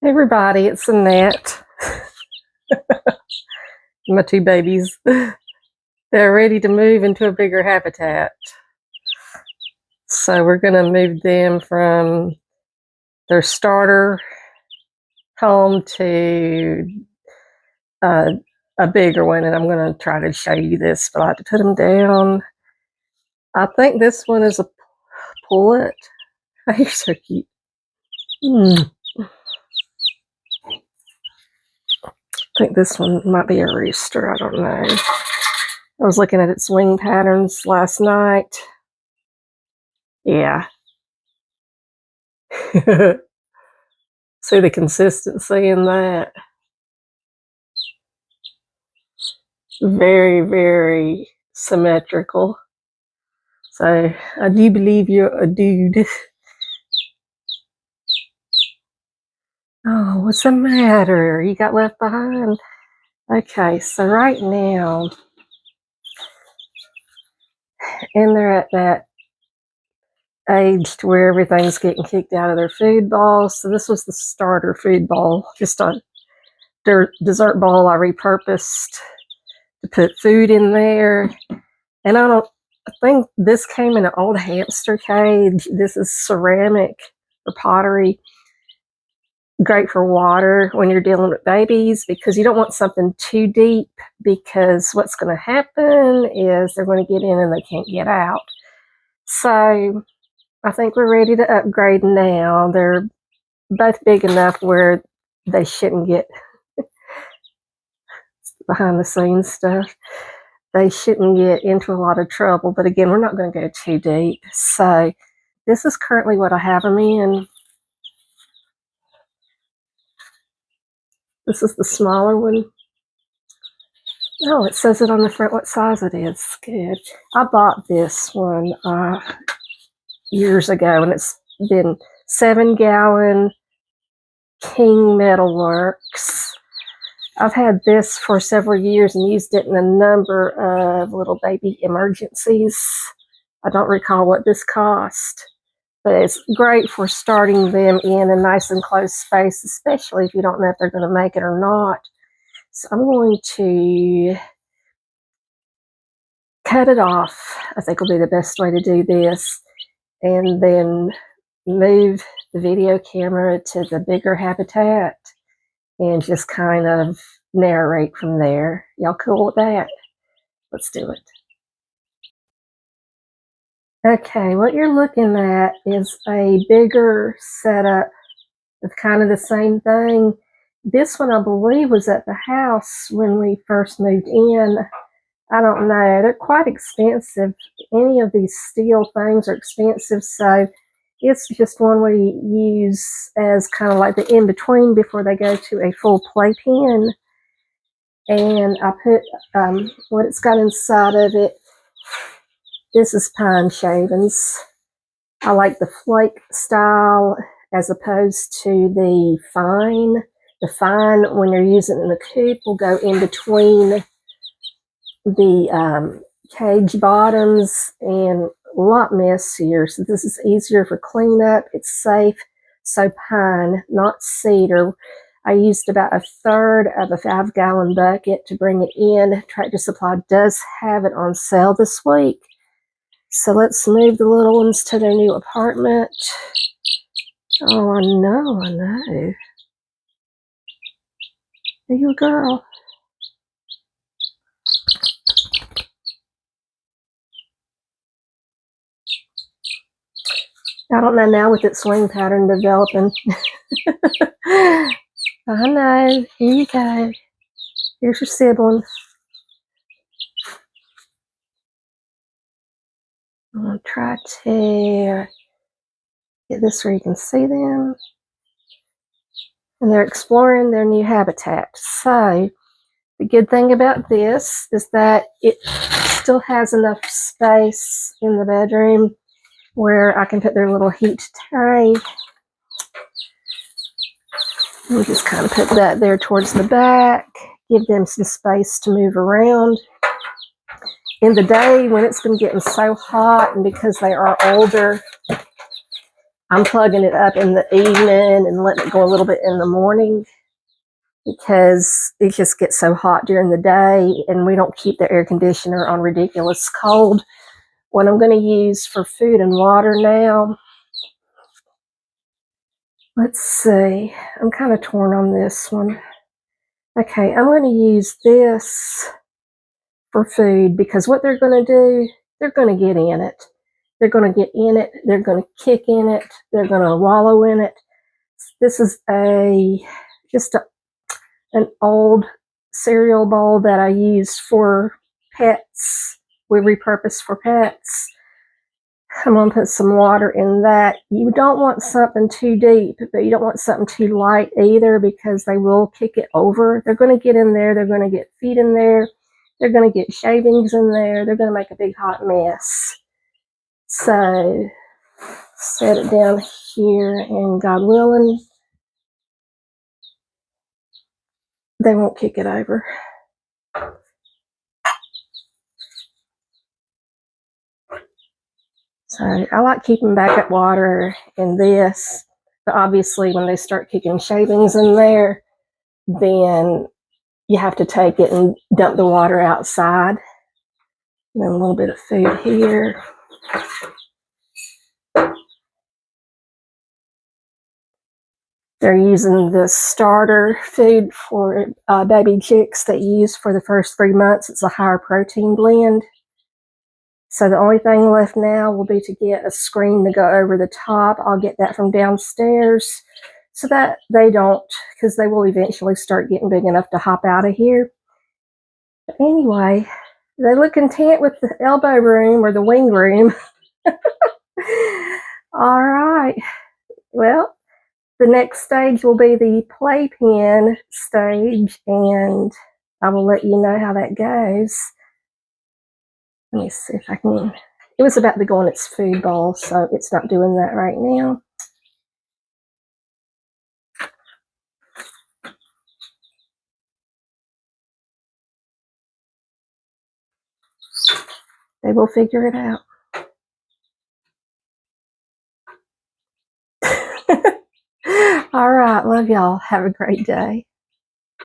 Everybody, it's Annette. My two babies. They're ready to move into a bigger habitat. So we're going to move them from their starter home to a bigger one. And I'm going to try to show you this, but I have to put them down. I think this one is a pullet. Oh, you're so cute. I think this one might be a rooster. I don't know. I was looking at its wing patterns last night. Yeah. See the consistency in that. Very, very symmetrical. So I do believe you're a dude. Oh, what's the matter? You got left behind? Okay, so right now, and they're at that age to where everything's getting kicked out of their food balls. So this was the starter food ball, just a dessert bowl I repurposed to put food in there. And I think this came in an old hamster cage. This is ceramic or pottery. Great for water when you're dealing with babies, because you don't want something too deep, because what's going to happen is they're going to get in and they can't get out. So I think we're ready to upgrade now. They're both big enough where they shouldn't get behind the scenes stuff. They shouldn't get into a lot of trouble. But again, we're not going to go too deep. So this is currently what I have them in. This is the smaller one. Oh, it says it on the front what size it is. Good. I bought this one years ago, and it's been 7-gallon King Metalworks. I've had this for several years and used it in a number of little baby emergencies. I don't recall what this cost, but it's great for starting them in a nice and closed space, especially if you don't know if they're going to make it or not. So I'm going to cut it off. I think will be the best way to do this, and then move the video camera to the bigger habitat and just kind of narrate from there. Y'all cool with that? Let's do it. Okay, what you're looking at is a bigger setup of kind of the same thing. This one, I believe, was at the house when we first moved in. I don't know. They're quite expensive. Any of these steel things are expensive, so it's just one we use as kind of like the in-between before they go to a full playpen. And I put what it's got inside of it. This is pine shavings. I like the flake style as opposed to the fine. The fine, when you're using it in the coop, will go in between the cage bottoms and a lot messier. So this is easier for cleanup. It's safe. So pine, not cedar. I used about 1/3 of a 5-gallon bucket to bring it in. Tractor Supply does have it on sale this week. So let's move the little ones to their new apartment. Oh, I know. Are you a girl? I don't know now with its wing pattern developing. I know. Here you go. Here's your siblings. I'm going to try to get this where you can see them. And they're exploring their new habitat. So the good thing about this is that it still has enough space in the bedroom where I can put their little heat tray. We'll just kind of put that there towards the back, give them some space to move around. In the day when it's been getting so hot, and because they are older, I'm plugging it up in the evening and letting it go a little bit in the morning because it just gets so hot during the day and we don't keep the air conditioner on ridiculous cold. What I'm going to use for food and water now, let's see, I'm kind of torn on this one. Okay, I'm going to use this for food because what they're going to do, they're going to get in it. They're going to get in it. They're going to kick in it. They're going to wallow in it. This is an old cereal bowl that I use for pets. We repurpose for pets. I'm going to put some water in that. You don't want something too deep, but you don't want something too light either because they will kick it over. They're going to get in there. They're going to get feet in there. They're going to get shavings in there. They're going to make a big hot mess. So set it down here, and God willing, they won't kick it over. So I like keeping backup water in this, but obviously when they start kicking shavings in there, then you have to take it and dump the water outside. And then a little bit of food here. They're using the starter food for baby chicks that you use for the first 3 months. It's a higher protein blend. So the only thing left now will be to get a screen to go over the top. I'll get that from downstairs so that they don't, because they will eventually start getting big enough to hop out of here. But anyway, they look content with the elbow room or the wing room. All right. Well, the next stage will be the playpen stage, and I will let you know how that goes. Let me see if I can. It was about to go in its food bowl, so it's not doing that right now. They will figure it out. All right. Love y'all. Have a great day.